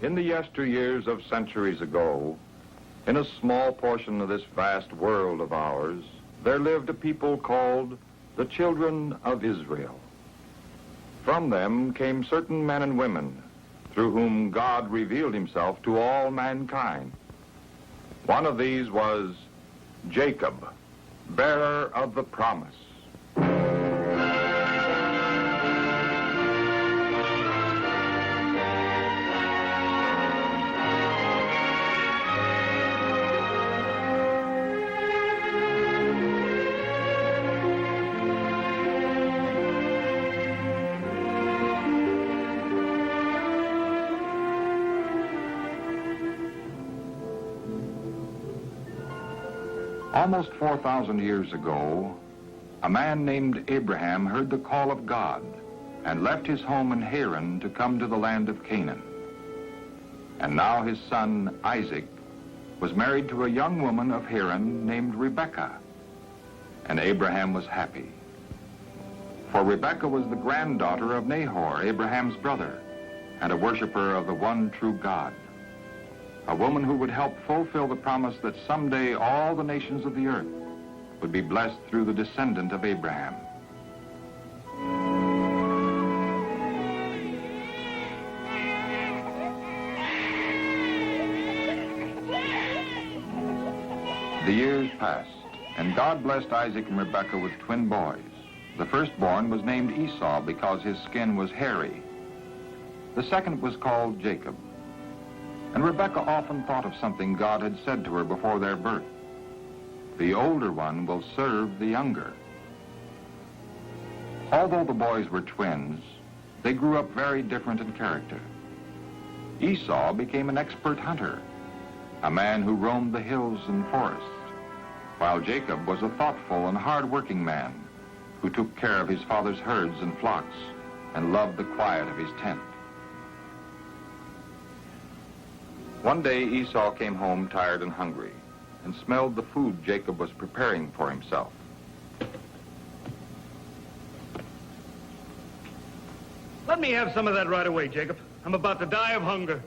In the yesteryears of centuries ago, in a small portion of this vast world of ours, there lived a people called the children of Israel. From them came certain men and women through whom God revealed himself to all mankind. One of these was Jacob, bearer of the promise. Almost 4,000 years ago, a man named Abraham heard the call of God and left his home in Haran to come to the land of Canaan. And now his son, Isaac, was married to a young woman of Haran named Rebekah. And Abraham was happy. For Rebekah was the granddaughter of Nahor, Abraham's brother, and a worshiper of the one true God. A woman who would help fulfill the promise that someday all the nations of the earth would be blessed through the descendant of Abraham. The years passed, and God blessed Isaac and Rebekah with twin boys. The firstborn was named Esau because his skin was hairy. The second was called Jacob. And Rebekah often thought of something God had said to her before their birth. The older one will serve the younger. Although the boys were twins, they grew up very different in character. Esau became an expert hunter, a man who roamed the hills and forests, while Jacob was a thoughtful and hard-working man who took care of his father's herds and flocks and loved the quiet of his tent. One day Esau came home tired and hungry and smelled the food Jacob was preparing for himself. Let me have some of that right away, Jacob. I'm about to die of hunger.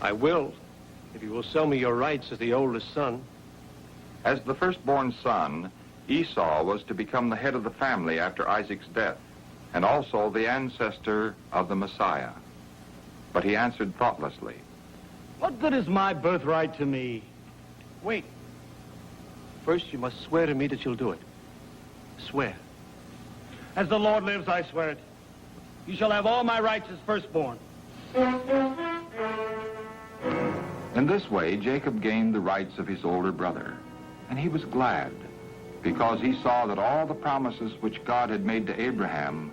I will, if you will sell me your rights as the oldest son. As the firstborn son, Esau was to become the head of the family after Isaac's death, and also the ancestor of the Messiah. But he answered thoughtlessly, What good is my birthright to me? Wait. First, you must swear to me that you'll do it. Swear. As the Lord lives, I swear it. You shall have all my rights as firstborn. In this way, Jacob gained the rights of his older brother, and he was glad, because he saw that all the promises which God had made to Abraham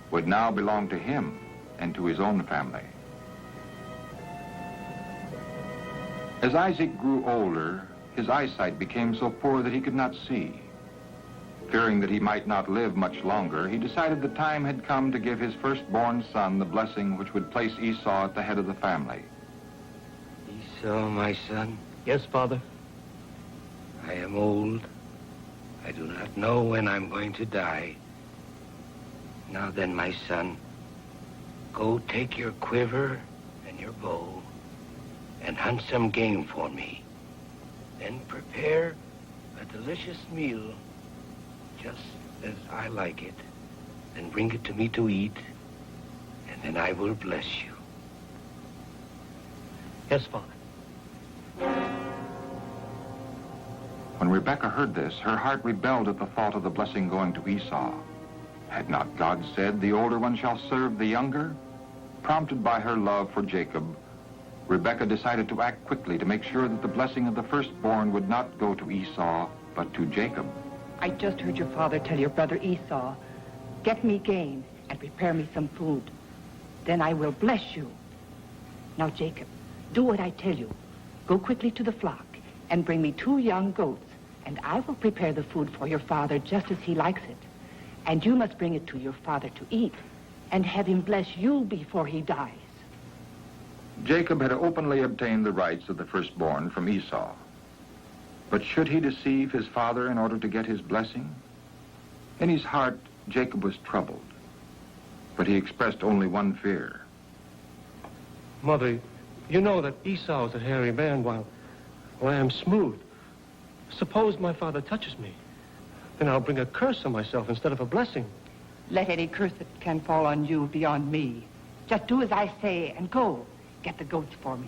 would now belong to him and to his own family. As Isaac grew older, his eyesight became so poor that he could not see. Fearing that he might not live much longer, he decided the time had come to give his firstborn son the blessing which would place Esau at the head of the family. Esau, my son? Yes, Father. I am old. I do not know when I'm going to die. Now then, my son, go take your quiver and your bow and hunt some game for me. Then prepare a delicious meal, just as I like it, and bring it to me to eat, and then I will bless you. Yes, Father. When Rebekah heard this, her heart rebelled at the thought of the blessing going to Esau. Had not God said, the older one shall serve the younger? Prompted by her love for Jacob, Rebekah decided to act quickly to make sure that the blessing of the firstborn would not go to Esau, but to Jacob. I just heard your father tell your brother Esau, get me game and prepare me some food. Then I will bless you. Now, Jacob, do what I tell you. Go quickly to the flock and bring me 2 young goats, and I will prepare the food for your father just as he likes it. And you must bring it to your father to eat and have him bless you before he dies. Jacob had openly obtained the rights of the firstborn from Esau. But should he deceive his father in order to get his blessing? In his heart, Jacob was troubled, but he expressed only one fear. Mother, you know that Esau is a hairy man while I am smooth. Suppose my father touches me. Then I'll bring a curse on myself instead of a blessing. Let any curse that can fall on you be on me. Just do as I say and go. Get the goats for me.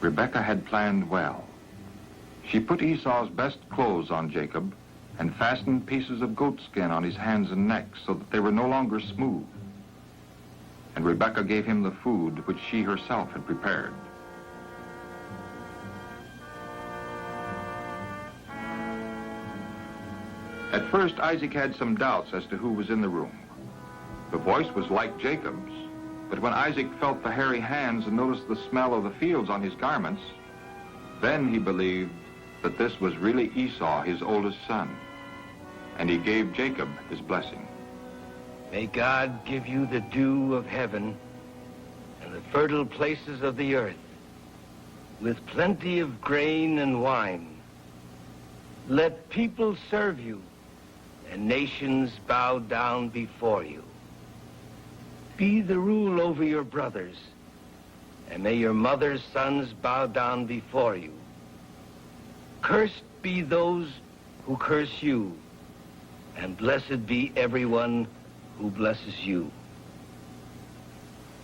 Rebekah had planned well. She put Esau's best clothes on Jacob and fastened pieces of goat skin on his hands and neck so that they were no longer smooth. And Rebekah gave him the food which she herself had prepared. At first, Isaac had some doubts as to who was in the room. The voice was like Jacob's, but when Isaac felt the hairy hands and noticed the smell of the fields on his garments, then he believed that this was really Esau, his oldest son, and he gave Jacob his blessing. May God give you the dew of heaven and the fertile places of the earth, with plenty of grain and wine. Let people serve you, and nations bow down before you. Be the rule over your brothers, and may your mother's sons bow down before you. Cursed be those who curse you, and blessed be everyone who blesses you.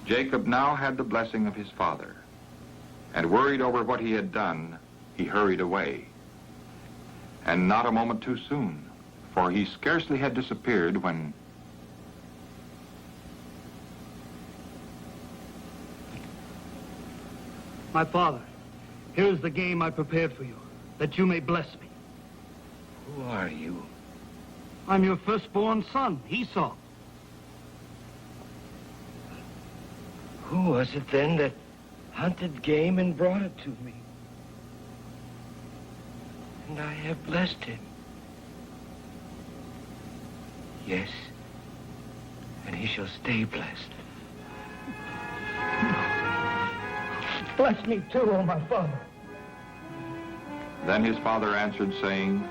Jacob now had the blessing of his father, and worried over what he had done, he hurried away. And not a moment too soon, for he scarcely had disappeared when My father, here is the game I prepared for you, that you may bless me. Who are you? I'm your firstborn son, Esau. Who was it then that hunted game and brought it to me? And I have blessed him. Yes, and he shall stay blessed. Bless me too, oh my father. Then his father answered, saying,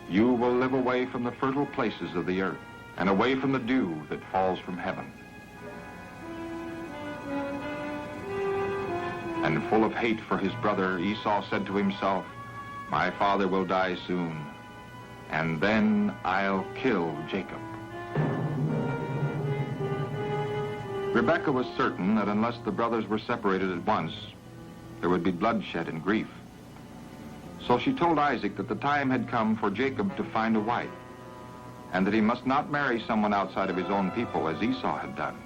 You will live away from the fertile places of the earth, and away from the dew that falls from heaven. And full of hate for his brother, Esau said to himself, My father will die soon, and then I'll kill Jacob. Rebekah was certain that unless the brothers were separated at once, there would be bloodshed and grief. So she told Isaac that the time had come for Jacob to find a wife, and that he must not marry someone outside of his own people as Esau had done.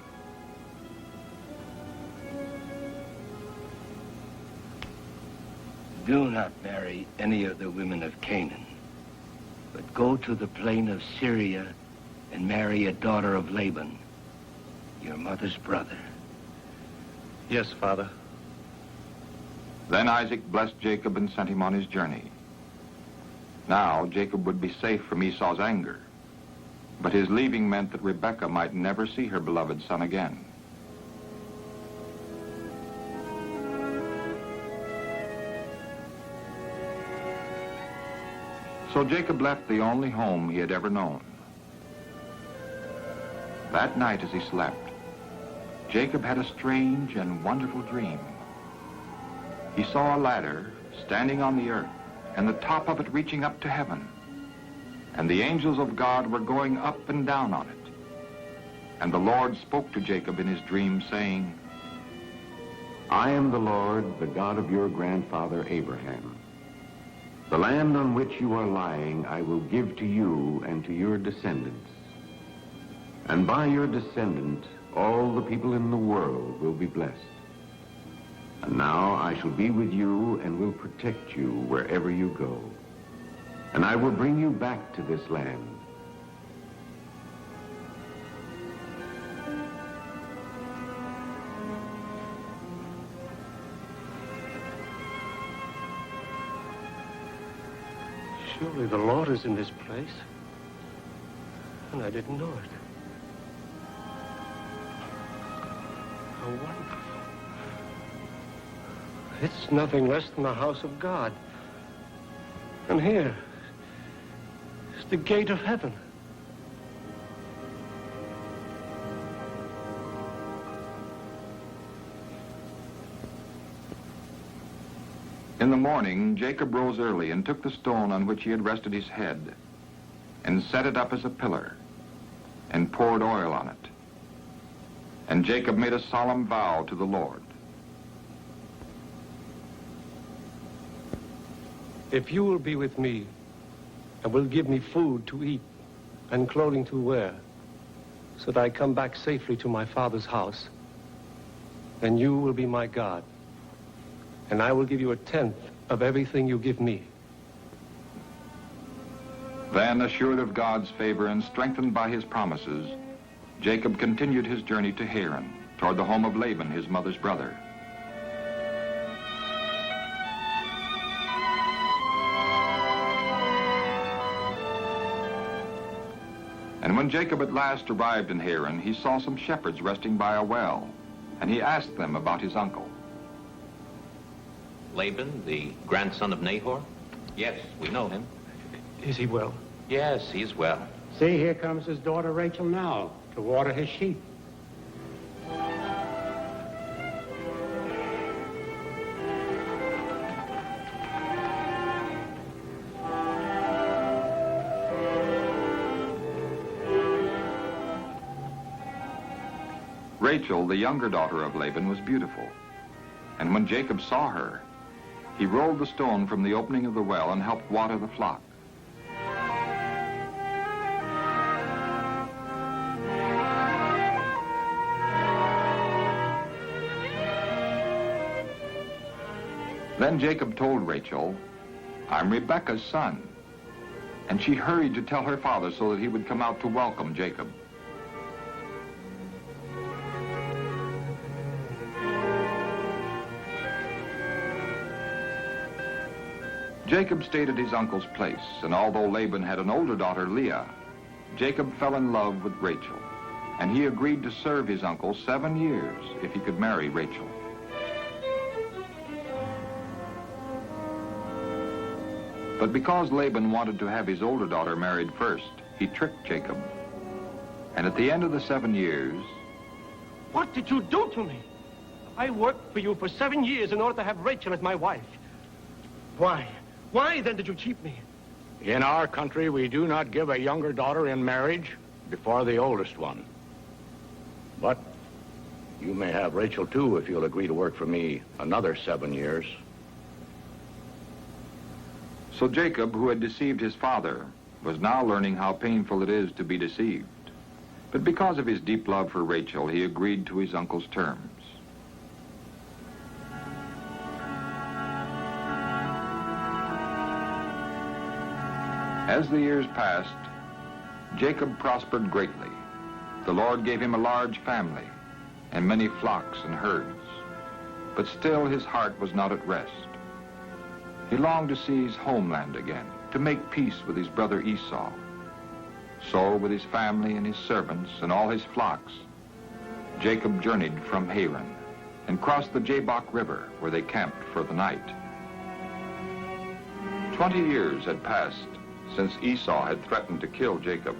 Do not marry any of the women of Canaan, but go to the plain of Syria and marry a daughter of Laban, your mother's brother. Yes, Father. Then Isaac blessed Jacob and sent him on his journey. Now Jacob would be safe from Esau's anger, but his leaving meant that Rebekah might never see her beloved son again. So Jacob left the only home he had ever known. That night as he slept, Jacob had a strange and wonderful dream. He saw a ladder standing on the earth, and the top of it reaching up to heaven. And the angels of God were going up and down on it. And the Lord spoke to Jacob in his dream, saying, I am the Lord, the God of your grandfather Abraham. The land on which you are lying I will give to you and to your descendants. And by your descendant, all the people in the world will be blessed. And now I shall be with you and will protect you wherever you go. And I will bring you back to this land. Surely the Lord is in this place, and I didn't know it. How wonderful. It's nothing less than the house of God. And here, It's the gate of heaven. In the morning, Jacob rose early and took the stone on which he had rested his head and set it up as a pillar and poured oil on it. And Jacob made a solemn vow to the Lord. If you will be with me and will give me food to eat and clothing to wear, so that I come back safely to my father's house, then you will be my God, and I will give you 1/10 of everything you give me. Then, assured of God's favor and strengthened by his promises, Jacob continued his journey to Haran, toward the home of Laban, his mother's brother. And when Jacob at last arrived in Haran, he saw some shepherds resting by a well, and he asked them about his uncle. Laban, the grandson of Nahor? Yes, we know him. Is he well? Yes, he's well. See, here comes his daughter Rachel now to water his sheep. Rachel, the younger daughter of Laban, was beautiful. And when Jacob saw her, he rolled the stone from the opening of the well and helped water the flock. Then Jacob told Rachel, "I'm Rebekah's son." And she hurried to tell her father so that he would come out to welcome Jacob. Jacob stayed at his uncle's place, and although Laban had an older daughter, Leah, Jacob fell in love with Rachel, and he agreed to serve his uncle 7 years if he could marry Rachel. But because Laban wanted to have his older daughter married first, he tricked Jacob. And at the end of the 7 years... What did you do to me? I worked for you for 7 years in order to have Rachel as my wife. Why? Why then did you cheat me? In our country, we do not give a younger daughter in marriage before the oldest one. But you may have Rachel too if you'll agree to work for me another 7 years. So Jacob, who had deceived his father, was now learning how painful it is to be deceived. But because of his deep love for Rachel, he agreed to his uncle's terms. As the years passed, Jacob prospered greatly. The Lord gave him a large family and many flocks and herds. But still his heart was not at rest. He longed to see his homeland again, to make peace with his brother Esau. So, with his family and his servants and all his flocks, Jacob journeyed from Haran and crossed the Jabbok River, where they camped for the night. 20 years had passed since Esau had threatened to kill Jacob.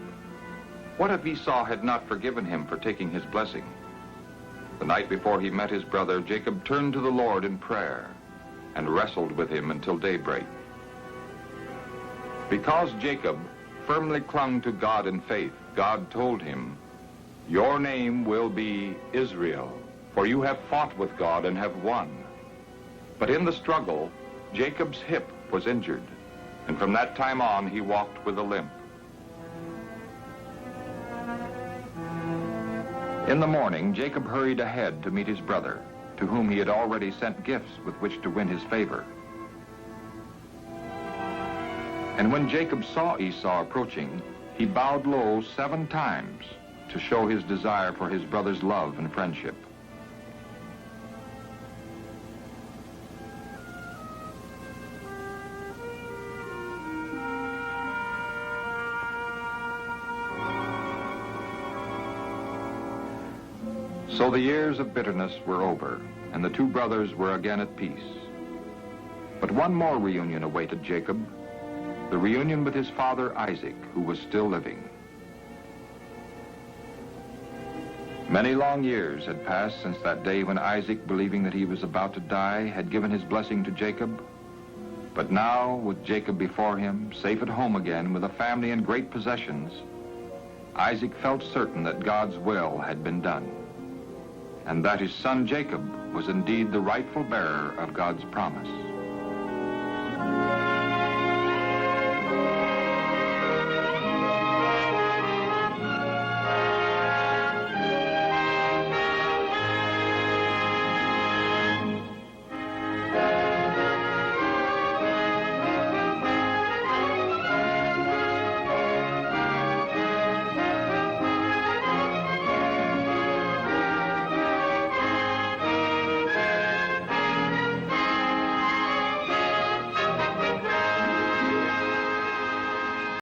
What if Esau had not forgiven him for taking his blessing? The night before he met his brother, Jacob turned to the Lord in prayer and wrestled with him until daybreak. Because Jacob firmly clung to God in faith, God told him, "Your name will be Israel, for you have fought with God and have won." But in the struggle, Jacob's hip was injured, and from that time on, he walked with a limp. In the morning, Jacob hurried ahead to meet his brother, to whom he had already sent gifts with which to win his favor. And when Jacob saw Esau approaching, he bowed low 7 times to show his desire for his brother's love and friendship. So the years of bitterness were over, and the 2 brothers were again at peace. But one more reunion awaited Jacob. the reunion with his father Isaac, who was still living. Many long years had passed since that day when Isaac, believing that he was about to die, had given his blessing to Jacob. But now, with Jacob before him, safe at home again, with a family and great possessions, Isaac felt certain that God's will had been done, and that his son Jacob was indeed the rightful bearer of God's promise.